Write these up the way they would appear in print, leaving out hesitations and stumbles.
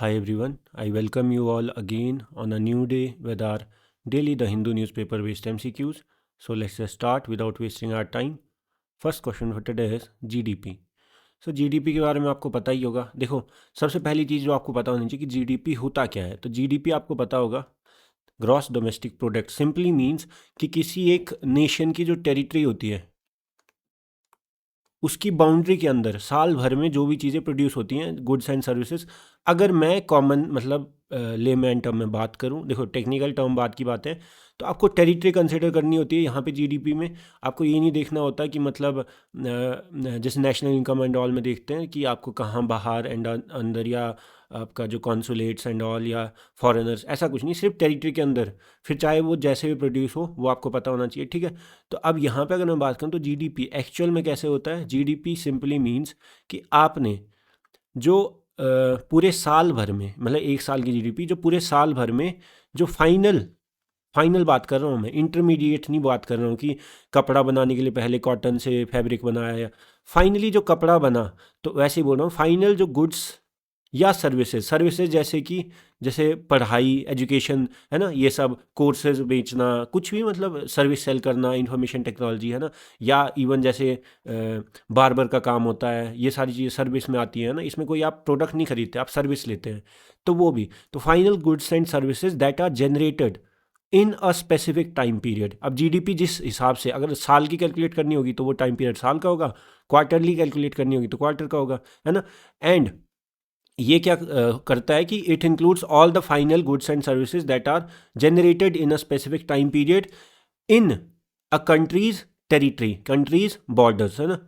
Hi everyone, I welcome you all again on a new day with our daily The Hindu newspaper based MCQs. So let's just start without wasting our time. First question for today is GDP. So GDP के बारे में आपको पता ही होगा। देखो, सबसे पहली चीज़ जो आपको पता होनी चाहिए कि GDP होता क्या है। तो GDP आपको पता होगा, gross domestic product simply means कि किसी एक नेशन की जो टेरिटरी होती है उसकी बाउंड्री के अंदर साल भर में जो भी चीज़ें प्रोड्यूस होती हैं, गुड्स एंड सर्विसेज। अगर मैं कॉमन मतलब लेमैन टर्म में बात करूं, देखो टेक्निकल टर्म बात की बात है, तो आपको टेरिटरी कंसिडर करनी होती है यहाँ पे जीडीपी में। आपको ये नहीं देखना होता कि मतलब जैसे नेशनल इनकम एंड ऑल में देखते हैं कि आपको कहाँ बाहर एंड अंदर, या आपका जो कॉन्सुलेट्स एंड ऑल या फॉरेनर्स, ऐसा कुछ नहीं, सिर्फ टेरिटरी के अंदर, फिर चाहे वो जैसे भी प्रोड्यूस हो वो आपको पता होना चाहिए, ठीक है। तो अब यहाँ पे अगर मैं बात करूँ तो जीडीपी एक्चुअल में कैसे होता है। जीडीपी सिंपली मीन्स कि आपने जो पूरे साल भर में, मतलब एक साल की जीडीपी जो पूरे साल भर में जो फाइनल बात कर रहा हूँ मैं, इंटरमीडिएट नहीं बात कर रहा हूँ कि कपड़ा बनाने के लिए पहले कॉटन से फैब्रिक बनाया या फाइनली जो कपड़ा बना, तो वैसे ही बोल रहा हूँ फाइनल जो गुड्स या सर्विसेज जैसे पढ़ाई, एजुकेशन, है ना, ये सब कोर्सेज बेचना, कुछ भी मतलब सर्विस सेल करना, इंफॉर्मेशन टेक्नोलॉजी, है ना, या इवन जैसे बार्बर का काम होता है, ये सारी चीज़ें सर्विस में आती है ना। इसमें कोई आप प्रोडक्ट नहीं खरीदते, आप सर्विस लेते हैं, तो वो भी। तो final goods and services that are generated in a specific time period. अब जीडीपी जिस हिसाब से, अगर साल की कैलकुलेट करनी होगी तो वो टाइम पीरियड साल का होगा, क्वार्टरली कैलकुलेट करनी होगी तो क्वार्टर का होगा, है ना। एंड ये क्या करता है कि it includes all the final goods and services that are generated in a specific time period in a countries territory, countries borders, है ना।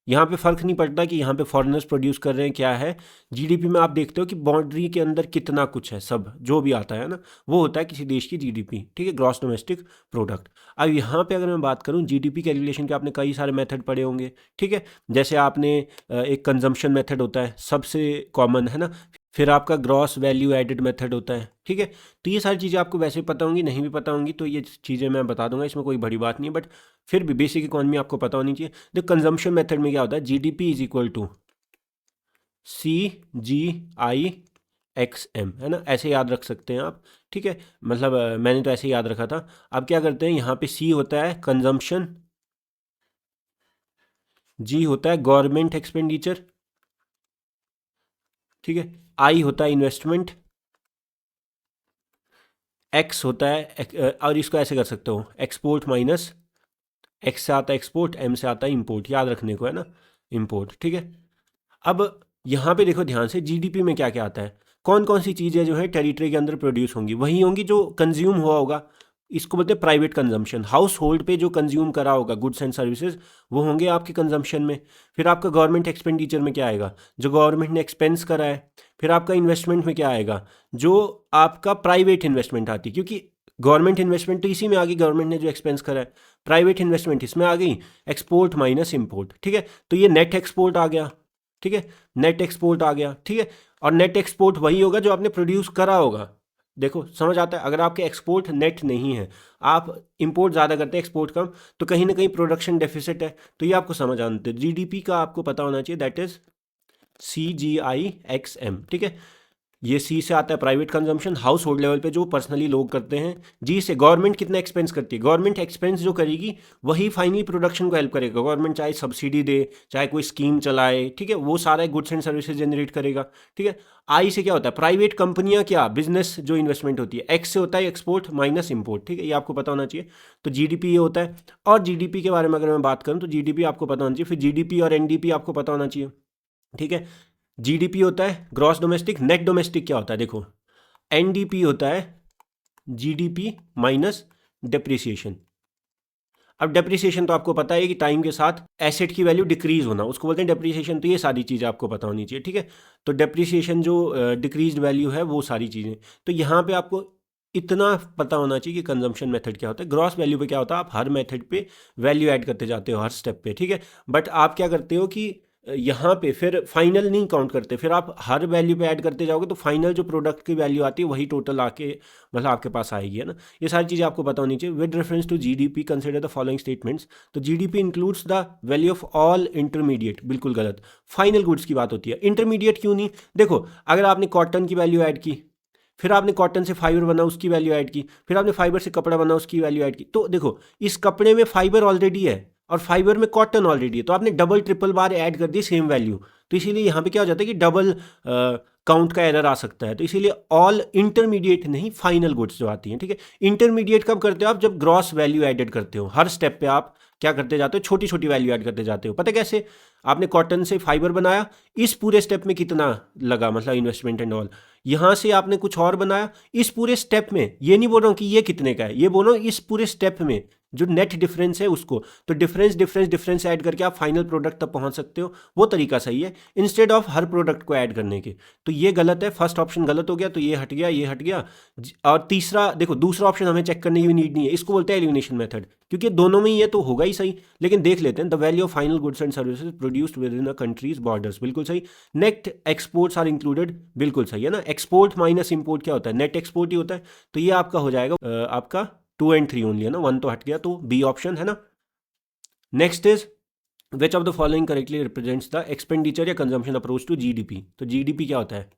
यहाँ पे फर्क नहीं पड़ता कि यहाँ पे फॉरेनर्स प्रोड्यूस कर रहे हैं क्या है। जीडीपी में आप देखते हो कि बाउंड्री के अंदर कितना कुछ है, सब जो भी आता है ना, वो होता है किसी देश की जीडीपी, ठीक है, ग्रॉस डोमेस्टिक प्रोडक्ट। अब यहाँ पे अगर मैं बात करूँ जीडीपी कैलकुलेशन के, आपने कई सारे मेथड पढ़े होंगे, ठीक है। जैसे आपने एक कंजम्पशन मेथड होता है सबसे कॉमन, है ना, फिर आपका ग्रॉस वैल्यू एडेड मेथड होता है, ठीक है। तो ये सारी चीज़ें आपको वैसे पता होंगी, नहीं भी पता होंगी तो ये चीज़ें मैं बता दूंगा, इसमें कोई बड़ी बात नहीं है, बट फिर भी बेसिक इकोनॉमी आपको पता होनी चाहिए। देखो कंजम्पशन मेथड में क्या होता है, GDP is equal to CGI XM, है ना, ऐसे याद रख सकते हैं आप, ठीक है। मतलब मैंने तो ऐसे याद रखा था। अब क्या करते हैं, यहाँ पे C होता है कंजम्पशन, G होता है गवर्नमेंट एक्सपेंडिचर, ठीक है, I होता है इन्वेस्टमेंट, X होता है और इसको ऐसे कर सकते हो, एक्सपोर्ट माइनस, X से आता है एक्सपोर्ट, M से आता है इंपोर्ट, याद रखने को है ना, इंपोर्ट, ठीक है। अब यहाँ पे देखो ध्यान से, जीडीपी में क्या क्या आता है, कौन कौन सी चीज़ें जो है टेरिटरी के अंदर प्रोड्यूस होंगी, वही होंगी जो कंज्यूम हुआ होगा। इसको बोलते हैं प्राइवेट कंजम्पशन। हाउस होल्ड पे जो कंज्यूम करा होगा गुड्स एंड सर्विसेज, वो होंगे आपके कंजम्पशन में। फिर आपका गवर्नमेंट एक्सपेंडिचर में क्या आएगा, जो गवर्नमेंट ने एक्सपेंस करा है। फिर आपका इन्वेस्टमेंट में क्या आएगा, जो आपका प्राइवेट इन्वेस्टमेंट आती है, क्योंकि गवर्नमेंट इन्वेस्टमेंट तो इसी में आ गई, गवर्नमेंट ने जो एक्सपेंस करा है। प्राइवेट इन्वेस्टमेंट इसमें आ गई, एक्सपोर्ट माइनस इम्पोर्ट, ठीक है। तो ये नेट एक्सपोर्ट आ गया, ठीक है, नेट एक्सपोर्ट आ गया, ठीक है। और नेट एक्सपोर्ट वही होगा जो आपने प्रोड्यूस करा होगा। देखो समझ आता है, अगर आपके एक्सपोर्ट नेट नहीं है, आप इंपोर्ट ज़्यादा करते हैं एक्सपोर्ट कम, तो कहीं ना कहीं प्रोडक्शन डेफिसिट है। तो ये आपको समझ आना है, जीडीपी का आपको पता होना चाहिए, दैट इज CGI XM, ठीक है। ये सी से आता है private consumption, house hold level पे जो पर्सनली लोग करते हैं। जी से गवर्नमेंट कितना एक्सपेंस करती है, गवर्नमेंट एक्सपेंस जो करेगी वही फाइनली प्रोडक्शन को हेल्प करेगा। गवर्नमेंट चाहे सब्सिडी दे, चाहे कोई स्कीम चलाए, ठीक है, वो सारा गुड्स एंड सर्विसेज जनरेट करेगा, ठीक है। आई से क्या होता है, प्राइवेट कंपनियां, क्या बिजनेस जो इन्वेस्टमेंट होती है। एक्स से होता है एक्सपोर्ट माइनस इम्पोर्ट, ठीक है, ये आपको पता होना चाहिए। तो जीडीपी ये होता है। और जीडीपी के बारे में अगर मैं बात करूँ तो जीडीपी आपको पता होना चाहिए, फिर जीडीपी और एनडीपी आपको पता होना चाहिए, ठीक है। जीडीपी होता है ग्रॉस डोमेस्टिक, नेट डोमेस्टिक क्या होता है, देखो एनडीपी होता है जीडीपी माइनस डेप्रिसिएशन। अब डेप्रिसिएशन तो आपको पता है कि टाइम के साथ एसेट की वैल्यू डिक्रीज होना, उसको बोलते हैं डेप्रिसिएशन। तो ये सारी चीज़ें आपको पता होनी चाहिए, ठीक है। तो डेप्रिसिएशन जो डिक्रीज वैल्यू है, वो सारी चीज़ें। तो यहाँ पे आपको इतना पता होना चाहिए कि कंजम्पशन मेथड क्या होता है। ग्रॉस वैल्यू पे क्या होता है, आप हर मेथड पे वैल्यू ऐड करते जाते हो हर स्टेप पे, ठीक है। बट आप क्या करते हो कि यहाँ पे फिर फाइनल नहीं काउंट करते, फिर आप हर वैल्यू पे ऐड करते जाओगे तो फाइनल जो प्रोडक्ट की वैल्यू आती है वही टोटल आके मतलब आपके पास आएगी, है ना। ये सारी चीज़ें आपको पता होनी चाहिए। With reference to GDP consider the following statements. तो GDP includes the value of all intermediate, बिल्कुल गलत। फाइनल गुड्स की बात होती है, इंटरमीडिएट क्यों नहीं। देखो अगर आपने कॉटन की वैल्यू ऐड की, फिर आपने कॉटन से फाइबर बना उसकी वैल्यू ऐड की, फिर आपने फाइबर से कपड़ा बना उसकी वैल्यू ऐड की, तो देखो इस कपड़े में फाइबर ऑलरेडी है और फाइबर में कॉटन ऑलरेडी है, तो आपने डबल ट्रिपल बार ऐड कर दी सेम वैल्यू। तो इसीलिए यहाँ पे क्या हो जाता है कि डबल काउंट का एरर आ सकता है। तो इसीलिए ऑल इंटरमीडिएट नहीं, फाइनल गुड्स जो आती हैं, ठीक है। इंटरमीडिएट कब करते हो आप, जब ग्रॉस वैल्यू एडेड करते हो। हर स्टेप पे आप क्या करते जाते हो, छोटी छोटी वैल्यू ऐड करते जाते हो। पता है कैसे, आपने कॉटन से फाइबर बनाया, इस पूरे स्टेप में कितना लगा, मतलब इन्वेस्टमेंट एंड ऑल। यहाँ से आपने कुछ और बनाया, इस पूरे स्टेप में, ये नहीं बोल रहा हूँ कि ये कितने का है, ये बोल रहा हूँ इस पूरे स्टेप में जो नेट डिफरेंस है उसको। तो डिफरेंस डिफरेंस डिफरेंस ऐड करके आप फाइनल प्रोडक्ट तक पहुंच सकते हो, वो तरीका सही है, इंस्टेड ऑफ हर प्रोडक्ट को ऐड करने के। तो ये गलत है, फर्स्ट ऑप्शन गलत हो गया, तो ये हट गया, ये हट गया। और तीसरा देखो, दूसरा ऑप्शन हमें चेक करने की भी नीड नहीं है, इसको बोलते हैं एलिमिनेशन मेथड, क्योंकि दोनों में ये तो होगा ही सही। लेकिन देख लेते हैं, the value of final goods and services produced with in a countries borders, बिल्कुल सही। नेट एक्सपोर्ट्स आर इंक्लूडेड, बिल्कुल सही है ना। एक्सपोर्ट माइनस इंपोर्ट क्या होता है, नेट एक्सपोर्ट ही होता है। तो ये आपका हो जाएगा आपका 2 and 3 ओनली, है ना, 1 तो हट गया, तो बी ऑप्शन है ना। Next is which of the following correctly represents the expenditure या कंजम्पशन अप्रोच टू जीडीपी। तो जीडीपी क्या होता है,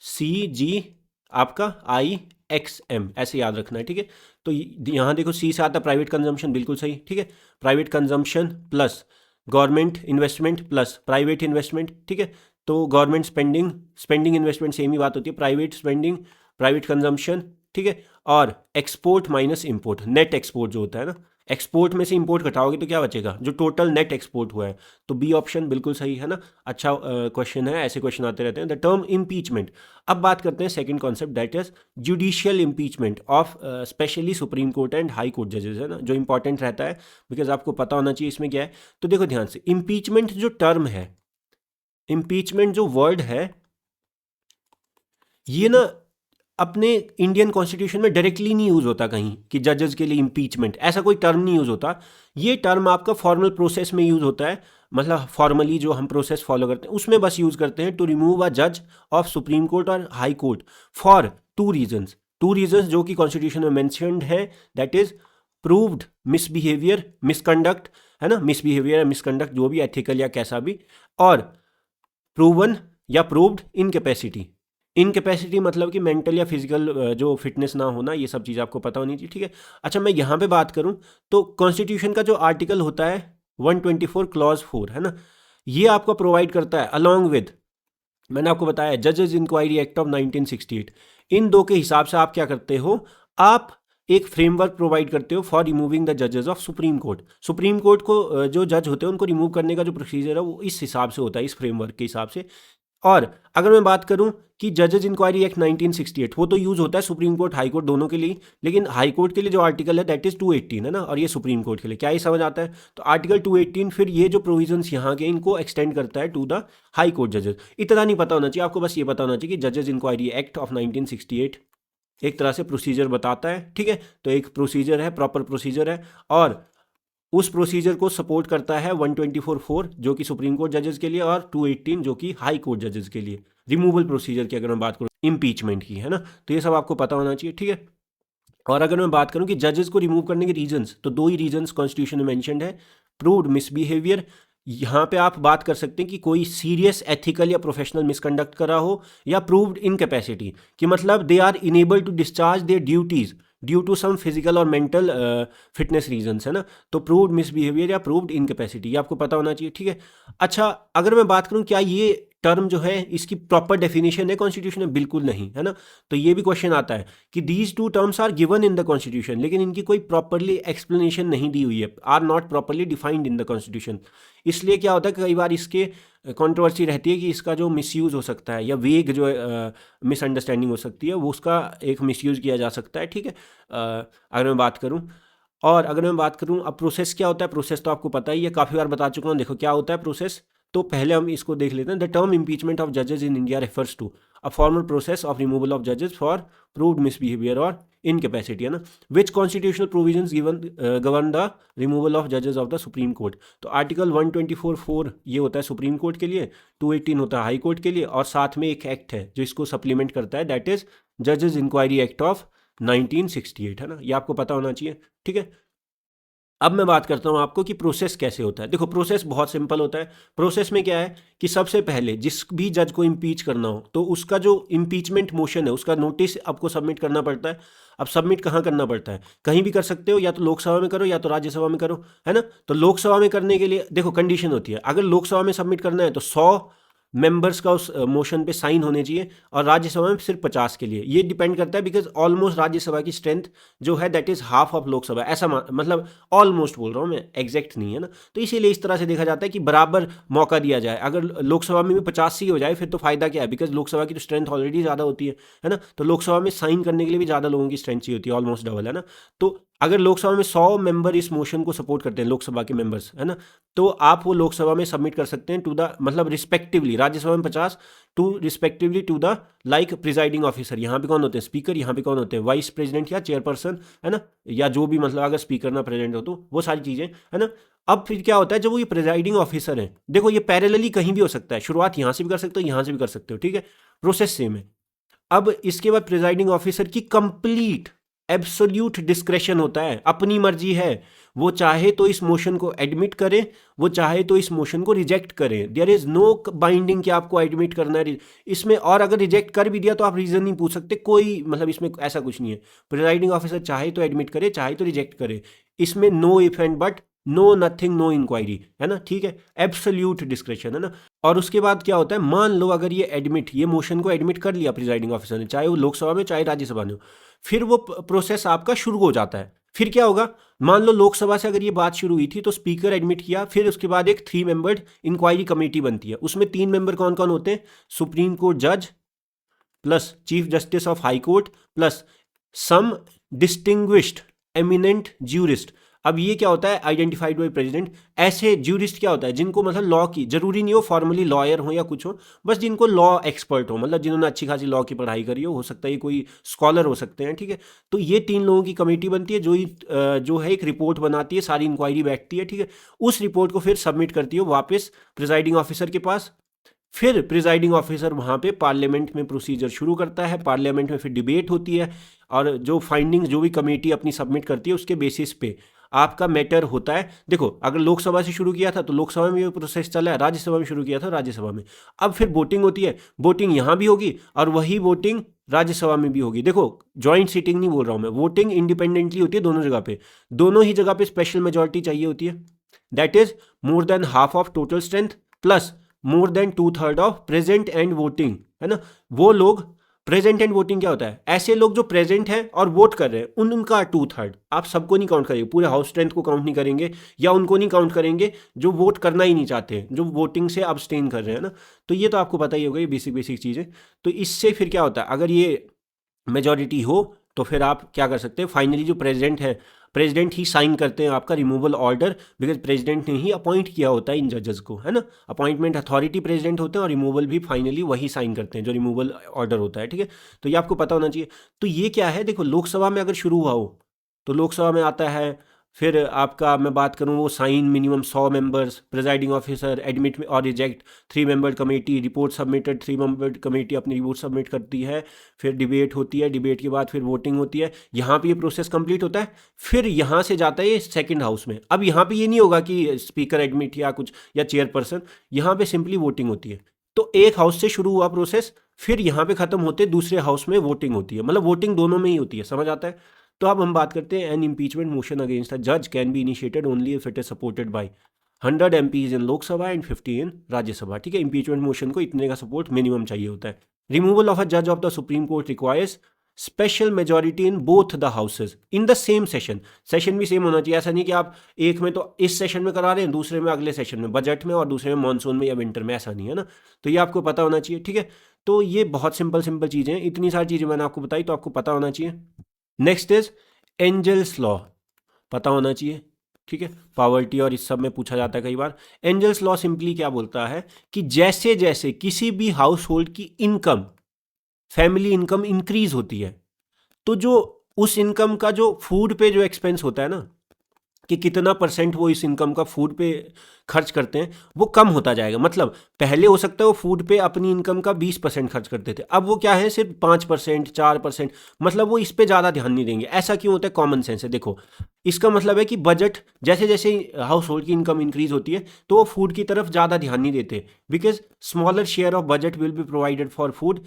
सी जी आपका आई एक्स एम, ऐसे याद रखना है, ठीक है। तो यहाँ देखो सी से आता है प्राइवेट कंजम्पशन, बिल्कुल सही, ठीक है। Private consumption plus government investment plus private investment, ठीक है। तो government spending, spending investment same ही बात होती है, प्राइवेट स्पेंडिंग प्राइवेट कंजम्पशन, ठीक है। और export minus import, net export जो होता है ना, एक्सपोर्ट में से इंपोर्ट घटाओगे तो क्या बचेगा, जो टोटल नेट एक्सपोर्ट हुआ है। तो बी ऑप्शन बिल्कुल सही है ना। अच्छा क्वेश्चन है, ऐसे क्वेश्चन आते रहते हैं। द टर्म इम्पीचमेंट, अब बात करते हैं second concept, that is judicial impeachment of specially supreme court and high court जजेस, है ना, जो इंपॉर्टेंट रहता है, बिकॉज आपको पता होना चाहिए इसमें क्या है। तो देखो ध्यान से, इम्पीचमेंट जो टर्म है, इम्पीचमेंट जो वर्ड है, ये ना अपने इंडियन कॉन्स्टिट्यूशन में डायरेक्टली नहीं यूज़ होता कहीं कि जजेस के लिए इम्पीचमेंट, ऐसा कोई टर्म नहीं यूज़ होता। ये टर्म आपका फॉर्मल प्रोसेस में यूज़ होता है, मतलब फॉर्मली जो हम प्रोसेस फॉलो करते हैं उसमें बस यूज़ करते हैं, टू रिमूव अ जज ऑफ सुप्रीम कोर्ट और high court for two reasons, two reasons जो कि कॉन्स्टिट्यूशन में मैंशनड है, that is proved misbehaviour, misconduct, है ना, मिसबिहेवियर या मिसकंडक्ट जो भी, एथिकल या कैसा भी, और प्रूवन या प्रूव्ड इनकैपेसिटी। इनकैपेसिटी मतलब कि मेंटल या फिजिकल जो फिटनेस ना होना, ये सब चीज़ आपको पता होनी चाहिए, ठीक है। अच्छा मैं यहाँ पे बात करूँ तो कॉन्स्टिट्यूशन का जो आर्टिकल होता है 124 क्लॉज 4, है ना, ये आपको प्रोवाइड करता है अलॉन्ग विद, मैंने आपको बताया जजेस इंक्वायरी एक्ट ऑफ 1968, इन दो के हिसाब से आप क्या करते हो, आप एक फ्रेमवर्क प्रोवाइड करते हो फॉर रिमूविंग द जजेस of supreme court. Supreme court को जो जज होते हैं उनको रिमूव करने का जो प्रोसीजर है वो इस हिसाब से होता है, इस फ्रेमवर्क के हिसाब से। और अगर मैं बात करूं कि जजेस इंक्वायरी एक्ट 1968, वो तो यूज़ होता है सुप्रीम कोर्ट हाई कोर्ट दोनों के लिए, लेकिन हाई कोर्ट के लिए जो आर्टिकल है दैट इज़ 218, है ना, और ये सुप्रीम कोर्ट के लिए, क्या ये समझ आता है। तो आर्टिकल 218 फिर ये जो प्रोविजंस यहाँ के इनको एक्सटेंड करता है टू द हाई कोर्ट जजेस। इतना नहीं पता होना चाहिए आपको, बस ये पता होना चाहिए कि जजेस इंक्वायरी एक्ट ऑफ 1968 एक तरह से प्रोसीजर बताता है, ठीक है। तो एक प्रोसीजर है, प्रॉपर प्रोसीजर है, और उस प्रोसीजर को सपोर्ट करता है 124(4) जो कि सुप्रीम कोर्ट जजेस के लिए, और 218 जो कि हाई कोर्ट जजेस के लिए, रिमूवल प्रोसीजर की अगर मैं बात करूँ इम्पीचमेंट की, है ना। तो ये सब आपको पता होना चाहिए, ठीक है। और अगर मैं बात करूँ कि जजेस को रिमूव करने के रीजंस, तो दो ही रीजंस कॉन्स्टिट्यूशन में मेंशन्ड है, प्रूव्ड मिसबिहेवियर, यहाँ पे आप बात कर सकते हैं कि कोई सीरियस एथिकल या प्रोफेशनल मिसकंडक्ट करा हो, या प्रूव्ड इनकैपेसिटी कि मतलब they are unable to discharge their duties due to some physical और मेंटल फिटनेस रीजंस, है ना। तो प्रूव्ड मिसबिहेवियर या प्रूव्ड इनकैपेसिटी, ये आपको पता होना चाहिए, ठीक है। अच्छा अगर मैं बात करूं क्या ये टर्म जो है इसकी प्रॉपर डेफिनेशन है कॉन्स्टिट्यूशन में, बिल्कुल नहीं, है ना। तो ये भी क्वेश्चन आता है कि these two terms are given in the constitution, लेकिन इनकी कोई प्रॉपरली एक्सप्लेनेशन नहीं दी हुई है, are not properly defined in the constitution. इसलिए क्या होता है कई बार इसके कंट्रोवर्सी रहती है कि इसका जो मिसयूज़ हो सकता है, या वेग जो मिसअंडरस्टैंडिंग हो सकती है, वो उसका एक मिसयूज़ किया जा सकता है, ठीक है। अगर मैं बात करूं, और अगर मैं बात करूं अब प्रोसेस क्या होता है, प्रोसेस तो आपको पता ही है, काफ़ी बार बता चुका हूं। देखो क्या होता है प्रोसेस, तो पहले हम इसको देख लेते हैं। द टर्म इम्पीचमेंट ऑफ जजेस in India refers to a formal process of removal of जजेस फॉर प्रूव्ड मिसबिहेवियर और इनकैपेसिटी, है ना। विच constitutional provisions given govern the removal of जजेस ऑफ द सुप्रीम कोर्ट। तो आर्टिकल 124(4) ये होता है सुप्रीम कोर्ट के लिए, 218 होता है हाई कोर्ट के लिए, और साथ में एक एक्ट है जो इसको सप्लीमेंट करता है, दैट इज जजेस इंक्वायरी एक्ट ऑफ 1968, है ना। ये आपको पता होना चाहिए, ठीक है। अब मैं बात करता हूँ आपको कि प्रोसेस कैसे होता है। देखो प्रोसेस बहुत सिंपल होता है। प्रोसेस में क्या है कि सबसे पहले जिस भी जज को इम्पीच करना हो तो उसका जो इम्पीचमेंट मोशन है उसका नोटिस आपको सबमिट करना पड़ता है। अब सबमिट कहाँ करना पड़ता है, कहीं भी कर सकते हो, या तो लोकसभा में करो या तो राज्यसभा में करो, है ना। तो लोकसभा में करने के लिए देखो कंडीशन होती है, अगर लोकसभा में सबमिट करना है तो 100 मेंबर्स का उस मोशन पे साइन होने चाहिए, और राज्यसभा में सिर्फ 50 के लिए। ये डिपेंड करता है बिकॉज ऑलमोस्ट राज्यसभा की स्ट्रेंथ जो है that is half of Lok Sabha, ऐसा मतलब ऑलमोस्ट बोल रहा हूँ मैं, एग्जैक्ट नहीं है ना। तो इसीलिए इस तरह से देखा जाता है कि बराबर मौका दिया जाए। अगर लोकसभा में भी 50 ही हो जाए फिर तो फायदा क्या है, बिकॉज लोकसभा की तो स्ट्रेंथ ऑलरेडी ज़्यादा होती है ना। तो लोकसभा में साइन करने के लिए भी ज़्यादा लोगों की स्ट्रेंथ चाहिए होती है, ऑलमोस्ट डबल, है ना। तो अगर लोकसभा में 100 मेंबर इस मोशन को सपोर्ट करते हैं, लोकसभा के मेंबर्स, है ना, तो आप वो लोकसभा में सबमिट कर सकते हैं टू द मतलब रिस्पेक्टिवली, राज्यसभा में 50 to respectively to the like presiding officer. यहाँ पे कौन होते हैं, स्पीकर, यहाँ पे कौन होते हैं, वाइस प्रेसिडेंट या चेयरपर्सन, है ना, या जो भी मतलब अगर स्पीकर ना प्रेजेंट हो तो वो सारी चीज़ें, है ना। अब फिर क्या होता है, जब वो ये प्रिजाइडिंग ऑफिसर है, देखो ये पैरेलली कहीं भी हो सकता है, शुरुआत यहाँ से भी कर सकते हो, यहाँ से भी कर सकते हो, ठीक है, प्रोसेस सेम है। अब इसके बाद प्रिजाइडिंग ऑफिसर की कंप्लीट एब्सोल्यूट डिस्क्रेशन होता है, अपनी मर्जी है, वो चाहे तो इस मोशन को एडमिट करे, वो चाहे तो इस मोशन को रिजेक्ट करे। देयर इज नो बाइंडिंग कि आपको एडमिट करना है इसमें, और अगर रिजेक्ट कर भी दिया तो आप रीजन नहीं पूछ सकते, कोई मतलब इसमें ऐसा कुछ नहीं है। प्रिजाइडिंग ऑफिसर चाहे तो एडमिट करे, चाहे तो रिजेक्ट करे, इसमें no if and but, no nothing, no inquiry, है ना, ठीक है, एब्सोल्यूट डिस्क्रेशन, है ना। और उसके बाद क्या होता है, मान लो अगर ये मोशन को एडमिट कर लिया प्रिजाइडिंग ऑफिसर ने, चाहे वो लोकसभा में चाहे राज्यसभा में हो, फिर वो प्रोसेस आपका शुरू हो जाता है। फिर क्या होगा, मान लो लोकसभा से अगर ये बात शुरू हुई थी तो स्पीकर एडमिट किया, फिर उसके बाद एक 3 मेंबर्ड इंक्वायरी कमेटी बनती है, उसमें 3 मेंबर कौन कौन होते हैं, सुप्रीम कोर्ट जज plus chief justice of high court plus some distinguished eminent jurist. अब ये क्या होता है, आइडेंटिफाइड बाई प्रेसिडेंट। ऐसे ज्यूरिस्ट क्या होता है, जिनको मतलब लॉ की जरूरी नहीं हो, फॉर्मली लॉयर हो या कुछ हो, बस जिनको लॉ एक्सपर्ट हो, मतलब जिन्होंने अच्छी खासी लॉ की पढ़ाई करी हो सकता है कोई स्कॉलर हो सकते हैं, ठीक है। तो ये 3 लोगों की कमेटी बनती है जो है एक रिपोर्ट बनाती है, सारी इंक्वायरी बैठती है, ठीक है। उस रिपोर्ट को फिर सबमिट करती है वापस प्रिजाइडिंग ऑफिसर के पास। फिर प्रिजाइडिंग ऑफिसर वहाँ पे पार्लियामेंट में प्रोसीजर शुरू करता है, पार्लियामेंट में फिर डिबेट होती है, और जो फाइंडिंग्स जो भी कमेटी अपनी सबमिट करती है उसके बेसिस पे आपका मैटर होता है। देखो अगर लोकसभा से शुरू किया था तो लोकसभा में ये प्रोसेस चला है, राज्यसभा में शुरू किया था राज्यसभा में। अब फिर वोटिंग होती है, वोटिंग यहाँ भी होगी और वही वोटिंग राज्यसभा में भी होगी। देखो जॉइंट सीटिंग नहीं बोल रहा हूँ मैं, वोटिंग इंडिपेंडेंटली होती है दोनों जगह पे, दोनों ही जगह पे स्पेशल मेजोरिटी चाहिए होती है, that is more than half of total strength plus more than 2/3 of present and voting, है ना। वो लोग प्रेजेंट एंड वोटिंग क्या होता है, ऐसे लोग जो प्रेजेंट हैं और वोट कर रहे हैं उनका 2/3। आप सबको नहीं काउंट करेंगे, पूरे हाउस स्ट्रेंथ को काउंट नहीं करेंगे, या उनको नहीं काउंट करेंगे जो वोट करना ही नहीं चाहते, जो वोटिंग से अब्सटेन कर रहे हैं ना। तो ये तो आपको पता ही होगा, ये बेसिक चीज़ें। तो इससे फिर क्या होता है, अगर ये मेजॉरिटी हो तो फिर आप क्या कर सकते हैं, फाइनली जो प्रेसिडेंट है, प्रेसिडेंट ही साइन करते हैं आपका रिमूवल ऑर्डर, बिकॉज प्रेसिडेंट ने ही अपॉइंट किया होता है इन जजेस को, है ना। अपॉइंटमेंट अथॉरिटी प्रेसिडेंट होते हैं और रिमूवल भी फाइनली वही साइन करते हैं जो रिमूवल ऑर्डर होता है, ठीक है। तो ये आपको पता होना चाहिए। तो ये क्या है, देखो लोकसभा में अगर शुरू हुआ हो तो लोकसभा में आता है, फिर आपका मैं बात करूँ वो sign minimum 100 members, presiding officer admit और reject, 3 member committee, report submitted, 3 member committee अपनी रिपोर्ट सबमिट करती है, फिर डिबेट होती है, डिबेट के बाद फिर वोटिंग होती है, यहाँ पे ये प्रोसेस कंप्लीट होता है। फिर यहाँ से जाता है ये सेकंड हाउस में। अब यहाँ पे ये नहीं होगा कि स्पीकर एडमिट या कुछ या चेयरपर्सन, यहाँ पे सिंपली वोटिंग होती है। तो एक हाउस से शुरू हुआ प्रोसेस, फिर यहाँ पे खत्म होते दूसरे हाउस में वोटिंग होती है, मतलब वोटिंग दोनों में ही होती है, समझ आता है। तो अब हम बात करते हैं, an impeachment motion against a जज can be initiated only if it is supported by 100 MPs in Lok Sabha and 50 in Rajya Sabha, ठीक है। इम्पीचमेंट मोशन को इतने का सपोर्ट मिनिमम चाहिए होता है। रिमूवल ऑफ अ जज of the supreme court requires special majority in both the houses in the same session. Session भी सेम होना चाहिए, ऐसा नहीं कि आप एक में तो इस सेशन में करा रहे हैं, दूसरे में अगले सेशन में बजट में, और दूसरे में मानसून में या विंटर में, ऐसा नहीं है ना। तो ये आपको पता होना चाहिए, ठीक है। तो ये बहुत सिंपल चीज़ें हैं, इतनी सारी चीज़ें मैंने आपको बताई तो आपको पता होना चाहिए। नेक्स्ट इज एंजल्स लॉ, पता होना चाहिए, ठीक है। पावर्टी और इस सब में पूछा जाता है कई बार। एंजल्स लॉ सिंपली क्या बोलता है कि जैसे जैसे किसी भी हाउस होल्ड की इनकम, फैमिली इनकम इंक्रीज होती है, तो जो उस इनकम का जो फूड पे जो एक्सपेंस होता है ना, कि कितना परसेंट वो इस इनकम का फूड पे खर्च करते हैं, वो कम होता जाएगा। मतलब पहले हो सकता है वो फूड पे अपनी इनकम का 20% खर्च करते थे, अब वो क्या है सिर्फ 5%, 4%, मतलब वो इस पे ज़्यादा ध्यान नहीं देंगे। ऐसा क्यों होता है? कॉमन सेंस है। देखो, इसका मतलब है कि बजट जैसे जैसे हाउस होल्ड की इनकम इंक्रीज होती है तो वो फूड की तरफ ज़्यादा ध्यान नहीं देते, because smaller share of budget will be provided for food,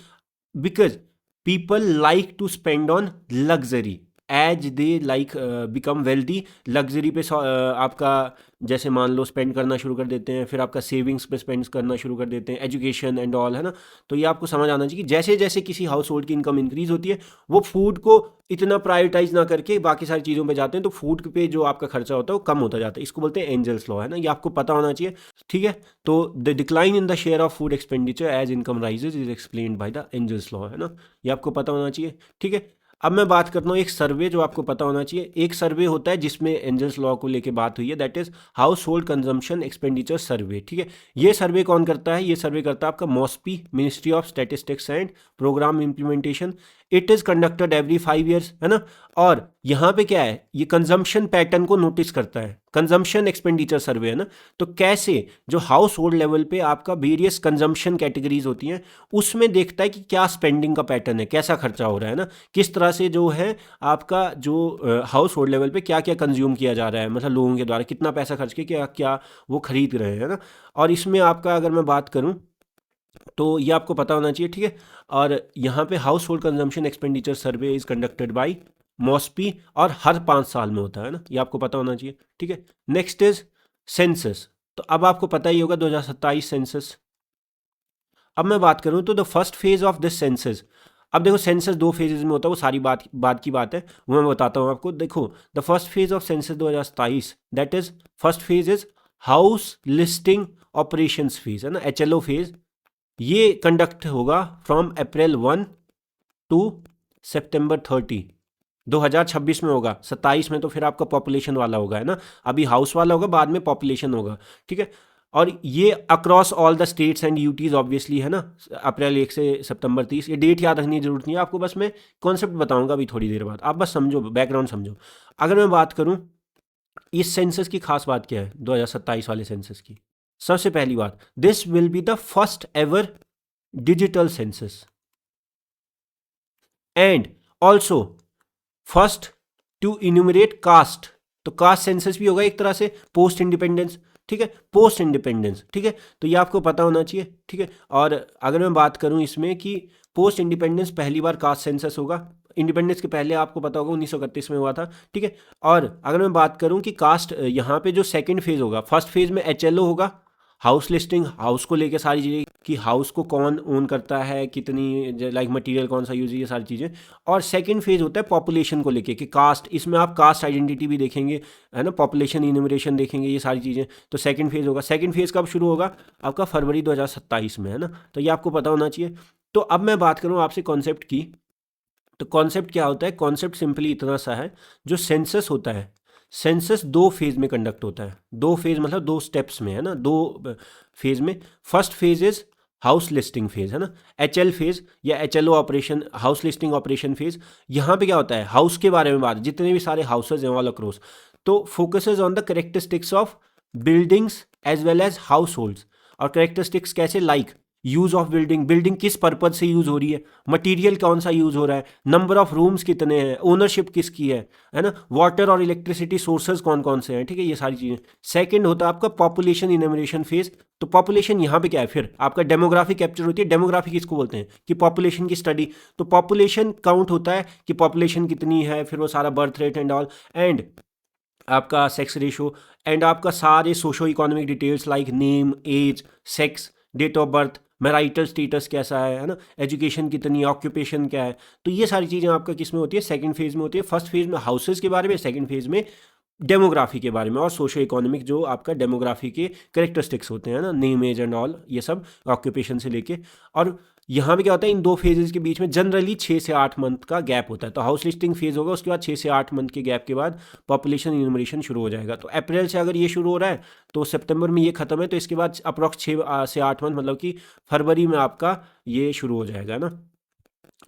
because people like to spend on luxury as they like become wealthy. Luxury पे आपका जैसे मान लो स्पेंड करना शुरू कर देते हैं, फिर आपका सेविंग्स पे स्पेंड करना शुरू कर देते हैं, एजुकेशन एंड ऑल, है ना। तो ये आपको समझ आना चाहिए कि जैसे जैसे किसी हाउस होल्ड की इनकम इंक्रीज होती है वो फूड को इतना प्रायोरिटाइज ना करके बाकी सारी चीज़ों पे जाते हैं, तो फूड पे जो आपका खर्चा होता है वो कम होता जाता है। इसको बोलते हैं एंजल्स लॉ, है ना, ये आपको पता होना चाहिए। ठीक है, तो the decline in the share of food expenditure as income rises is explained by the Engel's law, है ना, ये आपको पता होना चाहिए। ठीक है, अब मैं बात करता हूँ एक सर्वे जो आपको पता होना चाहिए। एक सर्वे होता है जिसमें एंजल्स लॉ को लेके बात हुई है, that is house hold consumption expenditure सर्वे। ठीक है, ये सर्वे कौन करता है? ये सर्वे करता है आपका MoSPI, ministry of statistics and programme implementation. It is conducted every 5 years, है ना। और यहाँ पे क्या है, ये कंजम्पशन पैटर्न को नोटिस करता है, कंजम्पशन एक्सपेंडिचर सर्वे, है ना। तो कैसे जो हाउस होल्ड लेवल पे आपका वेरियस कंजम्पशन कैटेगरीज होती हैं उसमें देखता है कि क्या स्पेंडिंग का पैटर्न है, कैसा खर्चा हो रहा है ना, किस तरह से जो है आपका जो हाउस होल्ड लेवल पे क्या क्या कंज्यूम किया जा रहा है, मतलब लोगों के द्वारा कितना पैसा खर्च के क्या क्या वो खरीद रहे हैं, है ना। और इसमें आपका अगर मैं बात करूं तो ये आपको पता होना चाहिए। ठीक है, और यहाँ पे household consumption expenditure survey is conducted by MoSPI और हर 5 साल में होता है ना, ये आपको पता होना चाहिए। ठीक है, नेक्स्ट इज सेंसस। तो अब आपको पता ही होगा 2027 सेंसस। अब मैं बात करूं तो the first phase of this census, अब देखो सेंसस 2 फेजेज में होता है, वो सारी बात की बात है, वो मैं बताता हूँ आपको। देखो, the first phase of census 2027, that is first phase is house listing operations phase, है ना, HLO फेज। ये कंडक्ट होगा फ्रॉम अप्रैल 1 टू सितंबर 30, 2026 में होगा। 27 में तो फिर आपका पॉपुलेशन वाला होगा, है ना, अभी हाउस वाला होगा, बाद में पॉपुलेशन होगा। ठीक है, और ये across all the states and UTs obviously, है ना, अप्रैल 1 से सितंबर 30। ये डेट याद रखने की जरूरत नहीं है आपको, बस मैं कॉन्सेप्ट बताऊंगा अभी थोड़ी देर बाद, आप बस समझो, बैकग्राउंड समझो। अगर मैं बात करूं इस सेंसस की खास बात क्या है 2027 वाले सेंसस की, सबसे पहली बात, this will be the first ever digital census and also first to enumerate caste. तो कास्ट सेंसस भी होगा एक तरह से पोस्ट इंडिपेंडेंस। ठीक है, पोस्ट इंडिपेंडेंस। ठीक है, तो ये आपको पता होना चाहिए। ठीक है, और अगर मैं बात करूं इसमें कि पोस्ट इंडिपेंडेंस पहली बार कास्ट सेंसस होगा, इंडिपेंडेंस के पहले आपको पता होगा 1931 में हुआ था। ठीक है, और अगर मैं बात करूं कि कास्ट यहाँ पे जो सेकंड फेज होगा, फर्स्ट फेज में HLO होगा, हाउस लिस्टिंग, हाउस को लेके सारी चीज़ें कि हाउस को कौन ओन करता है, कितनी लाइक मटेरियल कौन सा यूज है, ये सारी चीज़ें। और सेकंड फेज होता है पॉपुलेशन को लेके कि कास्ट, इसमें आप कास्ट आइडेंटिटी भी देखेंगे, है ना, पॉपुलेशन इन्यूमरेशन देखेंगे, ये सारी चीज़ें। तो सेकंड फेज होगा। सेकंड फेज कब शुरू होगा? आपका फरवरी 2027 में, है ना, तो ये आपको पता होना चाहिए। तो अब मैं बात करूँ आपसे कॉन्सेप्ट की, तो कॉन्सेप्ट क्या होता है? कॉन्सेप्ट सिंपली इतना सा है, जो सेंसस होता है, सेंसस 2 फेज में कंडक्ट होता है। 2 फेज मतलब 2 स्टेप्स में, है ना, 2 फेज में। First phase is house listing phase, है ना, HL फेज या HLO operation, house listing operation phase. यहाँ पे क्या होता है? हाउस के बारे में बात, जितने भी सारे हाउसेज हैं ऑल अक्रॉस, तो focuses on the characteristics of buildings as well as households. और करेक्टरिस्टिक्स कैसे? Like use of building, building किस पर्पज से यूज हो रही है, मटेरियल कौन सा यूज हो रहा है, नंबर ऑफ रूम्स कितने हैं, ओनरशिप किसकी है ना, वाटर और इलेक्ट्रिसिटी सोर्सेज कौन कौन से हैं। ठीक है, ये सारी चीज़ें। सेकंड होता है आपका पॉपुलेशन इनमरेशन फेज। तो पॉपुलेशन यहाँ पे क्या है? फिर आपका डेमोग्राफी कैप्चर होती है। डेमोग्राफी किसको बोलते हैं? कि पॉपुलेशन की स्टडी। तो पॉपुलेशन काउंट होता है कि पॉपुलेशन कितनी है, फिर वो सारा birth rate and all, and आपका सेक्स रेशो, एंड आपका सारे socio economic details like name, age, sex, date of birth, marital status कैसा है ना, एजुकेशन कितनी, ऑक्यूपेशन क्या है। तो ये सारी चीज़ें आपका किस में होती है? सेकंड फेज में होती है। फर्स्ट फेज में हाउसेज के बारे में, सेकंड फेज में डेमोग्राफी के बारे में और सोशो इकोनॉमिक जो आपका डेमोग्राफी के करेक्टरिस्टिक्स होते हैं ना, नेम, एज एंड ऑल, ये सब ऑक्यूपेशन से लेके। और यहाँ पे क्या होता है? इन 2 फेजेस के बीच में जनरली 6 से 8 मंथ का गैप होता है। तो हाउस लिस्टिंग फेज होगा, उसके बाद 6 से 8 मंथ के गैप के बाद पॉपुलेशन इन्यूमरेशन शुरू हो जाएगा। तो अप्रैल से अगर ये शुरू हो रहा है तो सितंबर में ये खत्म है, तो इसके बाद अप्रॉक्स 6 से 8 मंथ, मतलब कि फरवरी में आपका ये शुरू हो जाएगा ना।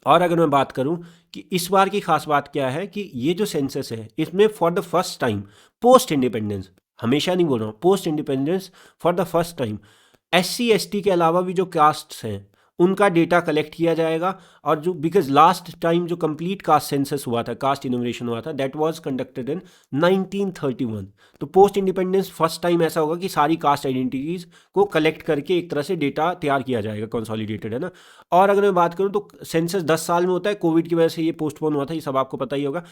और अगर मैं बात करूं कि इस बार की खास बात क्या है कि ये जो सेंसस है इसमें for the first time post independence, हमेशा नहीं बोल रहा हूँ, post independence for the first time SC ST के अलावा भी जो कास्ट्स हैं उनका डेटा कलेक्ट किया जाएगा। और जो बिकॉज लास्ट टाइम जो कंप्लीट कास्ट सेंसस हुआ था, कास्ट इनोमिनेशन हुआ था, दैट वाज कंडक्टेड इन 1931। तो पोस्ट इंडिपेंडेंस फर्स्ट टाइम ऐसा होगा कि सारी कास्ट आइडेंटिटीज़ को कलेक्ट करके एक तरह से डेटा तैयार किया जाएगा, कंसोलिडेटेड, है ना। और अगर मैं बात करूँ तो सेंसस 10 साल में होता है, कोविड की वजह से ये पोस्टपोन हुआ था, ये सब आपको पता ही होगा।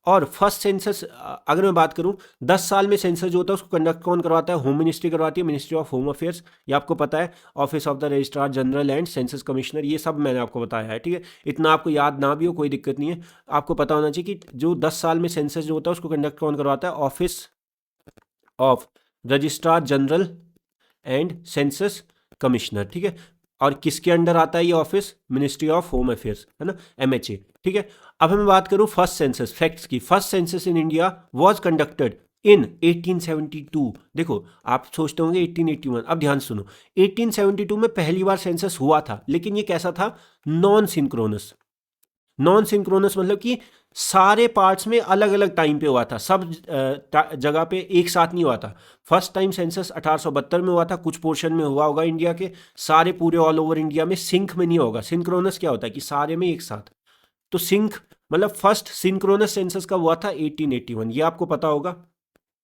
और फर्स्ट सेंसस अगर मैं बात करूं 10 साल में सेंसस जो होता है उसको कंडक्ट कौन करवाता है? होम मिनिस्ट्री करवाती है, मिनिस्ट्री ऑफ होम अफेयर्स, ये आपको पता है। Office of the registrar general and census commissioner, ये सब मैंने आपको बताया है, ठीक है। इतना आपको याद ना भी हो कोई दिक्कत नहीं है, आपको पता होना चाहिए कि जो 10 साल में सेंसस जो होता है उसको कंडक्ट कौन करवाता है? Office of registrar general and census commissioner, ठीक है। और किसके अंडर आता है ये office? Ministry of home affairs, है ना, MHA, ठीक है। अब मैं बात करूं फर्स्ट सेंसस फैक्ट्स की। First census in India was conducted in 1872। देखो आप सोचते होंगे 1881, अब ध्यान सुनो, 1872 में पहली बार सेंसस हुआ था, लेकिन ये कैसा था? Non synchronous. नॉन सिंक्रोनस मतलब कि सारे पार्ट्स में अलग अलग टाइम पे हुआ था, सब जगह पे एक साथ नहीं हुआ था। फर्स्ट टाइम सेंसस 1872 में हुआ था, कुछ पोर्शन में हुआ होगा इंडिया के, सारे पूरे ऑल ओवर इंडिया में सिंक में नहीं होगा। सिंक्रोनस क्या होता है कि सारे में एक साथ, तो सिंक मतलब फर्स्ट सिंक्रोनस सेंसस का हुआ था 1881, ये आपको पता होगा,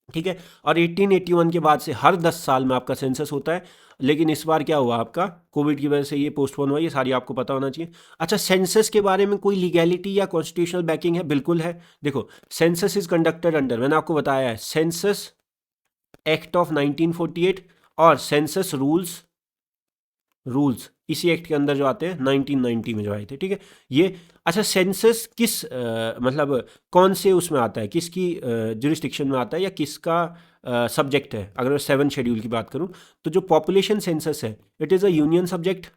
ठीक है। और 1881 के बाद से हर 10 साल में आपका सेंसस होता है, लेकिन इस बार क्या हुआ आपका, कोविड की वजह से ये पोस्टपोन हुआ, ये सारी आपको पता होना चाहिए। अच्छा, सेंसस के बारे में कोई लीगैलिटी या कॉन्स्टिट्यूशनल बैकिंग है? बिल्कुल है। देखो सेंसस इज कंडक्टेड अंडर, मैंने आपको बताया है, सेंसस एक्ट ऑफ 1948 और सेंसस रूल्स इसी एक्ट के अंदर जो आते हैं 1990 में जो आए थे, ठीक है ये। अच्छा, सेंसस किस मतलब कौन से उसमें आता है, किसकी जुरिस्डिक्शन में आता है या किसका सब्जेक्ट है? अगर मैं 7 शेड्यूल की बात करूं तो जो पॉपुलेशन सेंसस है it is a union subject.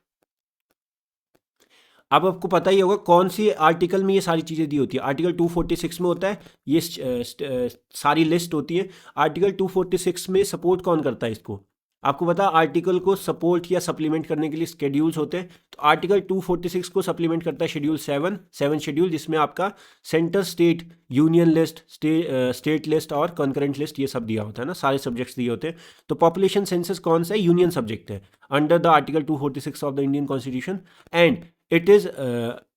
अब आपको पता ही होगा कौन सी आर्टिकल में ये सारी चीज़ें दी होती है। आर्टिकल 246 में होता है ये सारी लिस्ट होती है। आर्टिकल 246 में सपोर्ट कौन करता है इसको? आपको पता है आर्टिकल को सपोर्ट या सप्लीमेंट करने के लिए शेड्यूल्स होते हैं, तो आर्टिकल 246 को सप्लीमेंट करता है शेड्यूल 7 शेड्यूल, जिसमें आपका centre state union list state list और कंकरेंट लिस्ट ये सब दिया होता है ना, सारे सब्जेक्ट्स दिए होते हैं। तो पॉपुलेशन सेंसस कौन सा है? यूनियन सब्जेक्ट है under the article 246 of the Indian constitution, and it is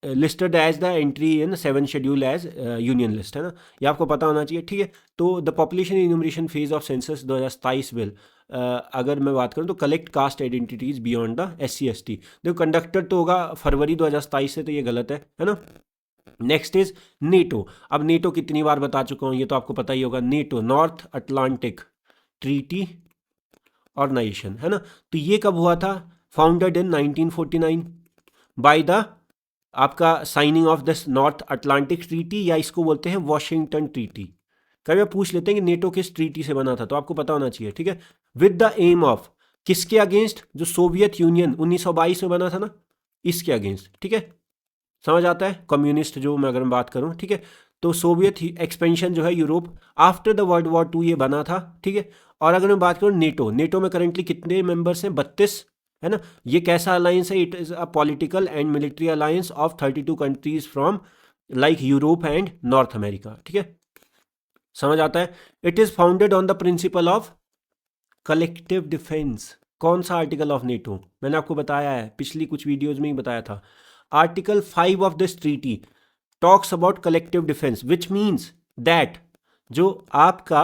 listed as the entry in 7 schedule as union list, है ना, ये आपको पता होना चाहिए, ठीक है। तो the population enumeration phase of census 2027 will, अगर मैं बात करूं तो collect caste identities beyond the SC ST। देखो कंडक्टेड तो होगा फरवरी 2027 से, तो ये गलत है ना। Next is NATO. अब नेटो कितनी बार बता चुका हूं, ये तो आपको पता ही होगा। NATO North Atlantic Treaty Organization, है ना। तो ये कब हुआ था? फाउंडेड इन 1949 बाय द आपका signing of this North Atlantic Treaty, या इसको बोलते हैं वॉशिंगटन ट्रीटी। कभी आप पूछ लेते हैं कि नेटो किस ट्रीटी से बना था, तो आपको पता होना चाहिए, ठीक है। विद द एम ऑफ किसके अगेंस्ट? जो सोवियत यूनियन 1922 में बना था ना, इसके अगेंस्ट, ठीक है। समझ आता है? कम्युनिस्ट जो मैं अगर मैं बात करूं, ठीक है। तो सोवियत एक्सपेंशन जो है Europe after the world war 2 ये बना था, ठीक है। और अगर मैं बात करूं नेटो में करेंटली कितने मेंबर्स हैं? 32, है ना। ये कैसा अलायंस है? It is a political and military alliance of 32 countries from like Europe and north America, ठीक है। समझ आता है? It is founded on the principal of collective defence. कौन सा आर्टिकल ऑफ नेटो? मैंने आपको बताया है, पिछली कुछ वीडियोज में ही बताया था। Article 5 of this treaty talks about collective defence, which means that जो आपका,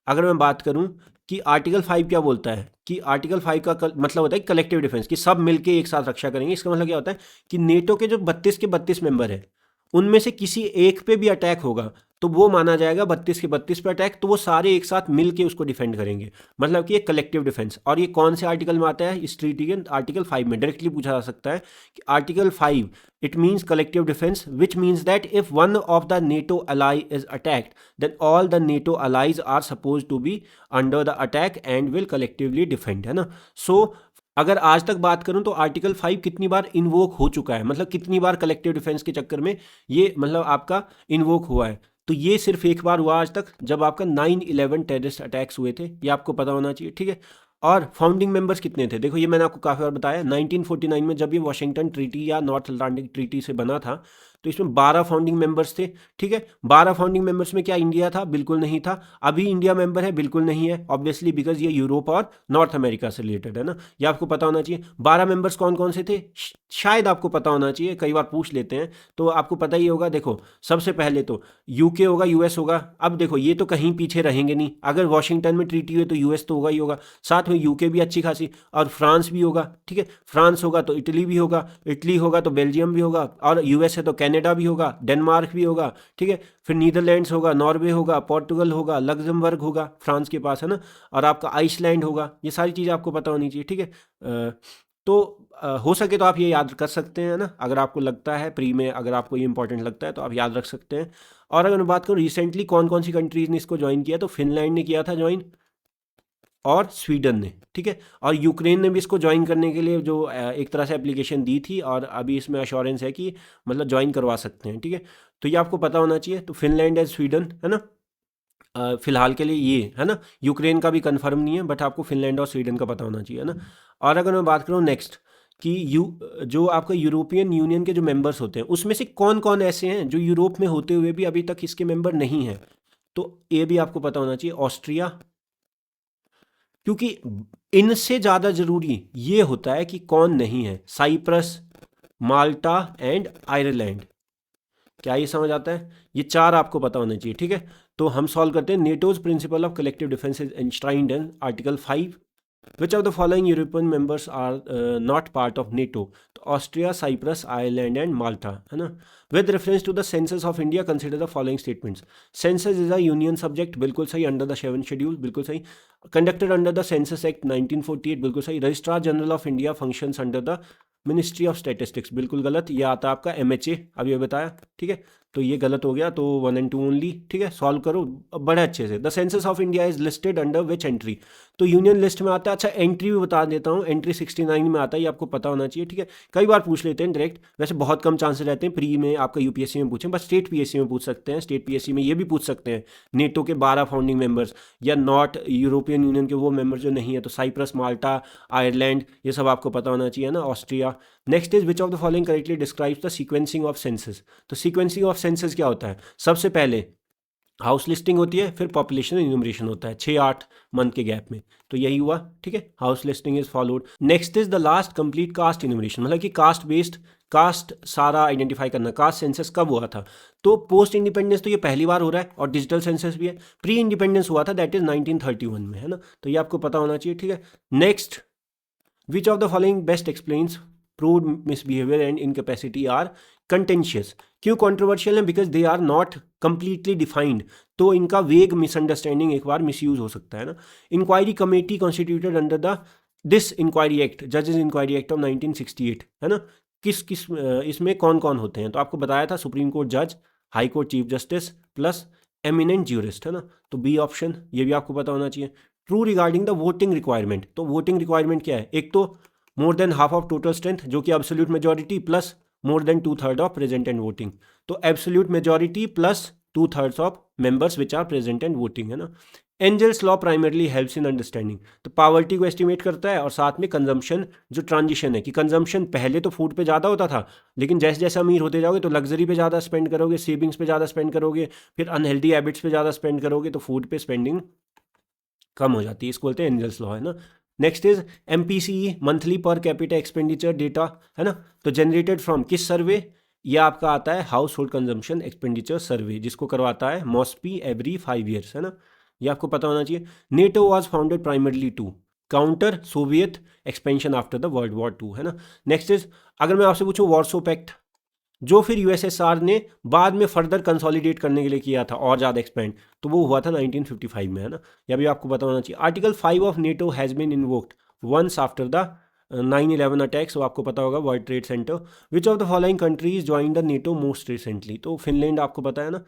अगर मैं बात करूं कि आर्टिकल 5 क्या बोलता है, कि आर्टिकल 5 का मतलब होता है कलेक्टिव डिफेंस, कि सब मिलके एक साथ रक्षा करेंगे। इसका मतलब क्या होता है कि नेटो के जो 32 के 32 मेंबर है उनमें से किसी एक पे भी अटैक होगा तो वो माना जाएगा 32 के 32 पे अटैक, तो वो सारे एक साथ मिल के उसको डिफेंड करेंगे, मतलब कि ये कलेक्टिव डिफेंस। और ये कौन से आर्टिकल में आता है? इस ट्रीटी के आर्टिकल 5 में। डायरेक्टली पूछा जा सकता है कि article 5 it means collective defence, which means that if one of the NATO ally is attacked then all the NATO allies are suppose to be under the attack and will collectively defend, है ना। सो अगर आज तक बात करूं तो article 5 कितनी बार invoke हो चुका है, मतलब कितनी बार कलेक्टिव डिफेंस के चक्कर में ये मतलब आपका इन्वोक हुआ है? तो ये सिर्फ एक बार हुआ आज तक, जब आपका 9/11 टेररिस्ट अटैक्स हुए थे, ये आपको पता होना चाहिए, ठीक है। और फाउंडिंग मेंबर्स कितने थे, देखो ये मैंने आपको काफ़ी बार बताया, 1949 में जब ये वाशिंगटन ट्रीटी या नॉर्थ अटलांटिक ट्रीटी से बना था तो इसमें 12 फाउंडिंग मेंबर्स थे। ठीक है, 12 फाउंडिंग मेंबर्स में क्या इंडिया था? बिल्कुल नहीं था। अभी इंडिया मेंबर है? बिल्कुल नहीं है, ऑब्वियसली, बिकॉज ये यूरोप और नॉर्थ अमेरिका से रिलेटेड है ना, ये आपको पता होना चाहिए। 12 मेंबर्स कौन कौन से थे? शायद आपको पता होना चाहिए, कई बार पूछ लेते हैं तो आपको पता ही होगा। देखो सबसे पहले तो यूके होगा, यूएस होगा। अब देखो ये तो कहीं पीछे रहेंगे नहीं, अगर वॉशिंगटन में ट्रीटी हुई तो यूएस तो होगा ही होगा, साथ में यूके भी अच्छी खासी, और फ्रांस भी होगा। ठीक है, फ्रांस होगा तो इटली भी होगा, इटली होगा तो बेल्जियम भी होगा, और यूएस है तो कनाडा भी होगा, डेनमार्क भी होगा। ठीक है, फिर नीदरलैंड्स होगा, नॉर्वे होगा, पोर्टुगल होगा, लग्जमबर्ग होगा, फ्रांस के पास है ना, और आपका आइसलैंड होगा। ये सारी चीज़ें आपको पता होनी चाहिए। ठीक है, तो हो सके तो आप ये याद कर सकते हैं ना, अगर आपको लगता है प्री में, अगर आपको ये इंपॉर्टेंट लगता है तो आप याद रख सकते हैं। और अगर मैं बात करूँ रिसेंटली कौन कौन सी कंट्रीज़ ने इसको ज्वाइन किया, तो फिनलैंड ने किया था ज्वाइन, और स्वीडन ने। ठीक है, और यूक्रेन ने भी इसको ज्वाइन करने के लिए जो एक तरह से एप्लीकेशन दी थी, और अभी इसमें अश्योरेंस है कि मतलब ज्वाइन करवा सकते हैं। ठीक है, तो ये आपको पता होना चाहिए। तो फिनलैंड एंड स्वीडन है ना, फिलहाल के लिए ये है ना, यूक्रेन का भी कंफर्म नहीं है, बट आपको फिनलैंड और स्वीडन का पता होना चाहिए ना। और अगर मैं बात करूँ नेक्स्ट कि जो आपका यूरोपियन यूनियन के जो मेंबर्स होते हैं उसमें से कौन कौन ऐसे हैं जो यूरोप में होते हुए भी अभी तक इसके मेंबर नहीं हैं, तो ये भी आपको पता होना चाहिए। ऑस्ट्रिया, क्योंकि इनसे ज़्यादा ज़रूरी ये होता है कि कौन नहीं है। Cyprus, Malta and Ireland. क्या ये समझ आता है? ये चार आपको पता होने चाहिए। ठीक है, तो हम सॉल्व करते हैं। NATO's principle of collective defence is enshrined in article 5। Which of the following European members are not part of NATO? तो Austria, Cyprus, Ireland and Malta है ना। With reference to the census of India consider the following statements. Census is a union subject, बिल्कुल सही। Under the 7th schedule, बिल्कुल सही। Conducted under the census act 1948, बिल्कुल सही। Registrar general of India functions under the ministry of statistics, बिल्कुल गलत। ये आता है आपका एमएचए, अभी ये बताया। ठीक है, तो ये गलत हो गया, तो 1 and 2 ओनली। ठीक है, सॉल्व करो बड़े अच्छे से। The census of India is listed under which entry? तो यूनियन लिस्ट में आता है। अच्छा, एंट्री भी बता देता हूँ, एंट्री 69 में आता है, ये आपको पता होना चाहिए। ठीक है, कई बार पूछ लेते हैं डायरेक्ट, वैसे बहुत कम चांसेस रहते हैं प्री में आपका यूपीएससी में पूछें, बस स्टेट पीएससी में पूछ सकते हैं। स्टेट पीएससी में ये भी पूछ सकते हैं नेटो के 12 फाउंडिंग मेंबर्स या नॉट यूरोपियन यूनियन के वो मेंबर्स जो नहीं है, तो साइप्रस, माल्टा, आयरलैंड, ये सब आपको पता होना चाहिए ना, Austria. Next is which of the following correctly describes the sequencing of census? तो सीक्वेंसिंग ऑफ सेंसस क्या होता है? सबसे पहले हाउस लिस्टिंग होती है, फिर पॉपुलेशन इन्यूमरेशन होता है 6-8 मंथ के गैप में, तो यही हुआ। ठीक है, house listing is followed. Next is the last complete caste enumeration, मतलब कि कास्ट बेस्ड, कास्ट सारा आइडेंटिफाई करना। कास्ट सेंसस कब हुआ था? तो पोस्ट इंडिपेंडेंस तो ये पहली बार हो रहा है, और डिजिटल सेंसस भी है। प्री इंडिपेंडेंस हुआ था, दैट इज 1931 में है ना, तो ये आपको पता होना चाहिए। ठीक है, next, which of the following best explains proved misbehavior and incapacity are contentious? क्यों कंट्रोवर्शियल है? Because they are not completely defined, तो इनका वेग मिसअंडरस्टैंडिंग एक बार मिसयूज हो सकता है ना। Inquiry committee constituted under the this inquiry act, जजेस इंक्वायरी एक्ट ऑफ 1968 है ना। किस किस इसमें कौन कौन होते हैं? तो आपको बताया था सुप्रीम कोर्ट जज, high court chief justice plus eminent jurist है ना, तो बी ऑप्शन, ये भी आपको पता होना चाहिए। True regarding the voting requirement, तो वोटिंग रिक्वायरमेंट क्या है? एक तो more than half of total strength, जो कि absolute majority, plus more than 2/3 of present and voting. तो absolute majority plus 2/3 of members which are present and voting है ना। Engel's law primarily helps in understanding, तो poverty को estimate करता है, और साथ में कंजम्पशन, जो ट्रांजिशन है कि कंजम्पशन पहले तो फूड पे ज़्यादा होता था, लेकिन जैसे जैसे अमीर होते जाओगे तो लग्जरी पे ज़्यादा स्पेंड करोगे, सेविंग्स पे ज़्यादा स्पेंड करोगे, फिर अनहेल्दी हैबिट्स पे ज़्यादा स्पेंड करोगे, तो फूड पे स्पेंडिंग कम हो जाती है। इसको बोलते हैं एंजल्स लॉ है ना। Next is MPCE, monthly per capita expenditure data है ना, तो जनरेटेड फ्रॉम किस सर्वे? ये आपका आता है हाउस होल्ड कंजम्पशन एक्सपेंडिचर सर्वे, जिसको करवाता है मॉस्पी एवरी 5 ईयर्स है ना, ये आपको पता होना चाहिए। NATO was founded primarily to counter Soviet expansion after the world war 2 है ना। नेक्स्ट इज, अगर मैं आपसे पूछूं वार्सो पैक्ट, जो फिर यूएसएसआर ने बाद में फर्दर कंसोलिडेट करने के लिए किया था और ज़्यादा एक्सपेंड, तो वो हुआ था 1955 में है ना, यह भी आपको पता होना चाहिए। Article 5 of NATO has been invoked once after the 9/11 attacks, वो आपको पता होगा, World Trade Center. Which of the following countries join the NATO most recently? तो फिनलैंड आपको पता है ना,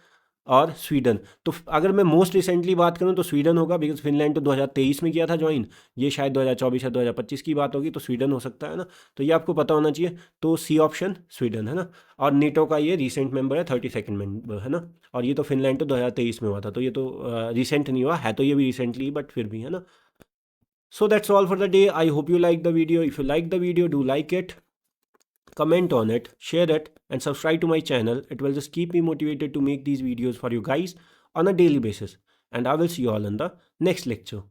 और स्वीडन। तो अगर मैं मोस्ट रिसेंटली बात करूं तो स्वीडन होगा, बिकॉज फिनलैंड तो 2023 में किया था ज्वाइन, ये शायद 2024 या 2025 की बात होगी, तो स्वीडन हो सकता है ना, तो ये आपको पता होना चाहिए। तो सी ऑप्शन स्वीडन है ना, और नेटो का ये रिसेंट मेंबर है, 32nd मेंबर है ना, और ये तो फिनलैंड तो 2023 में हुआ था, तो ये तो रिसेंट नहीं हुआ है, तो ये भी रिसेंटली बट फिर भी है ना। So that's all for the day. I hope you like the video. If you like the video, do like it, comment on it, share it, and subscribe to my channel. It will just keep me motivated to make these videos for you guys on a daily basis. And I will see you all in the next lecture.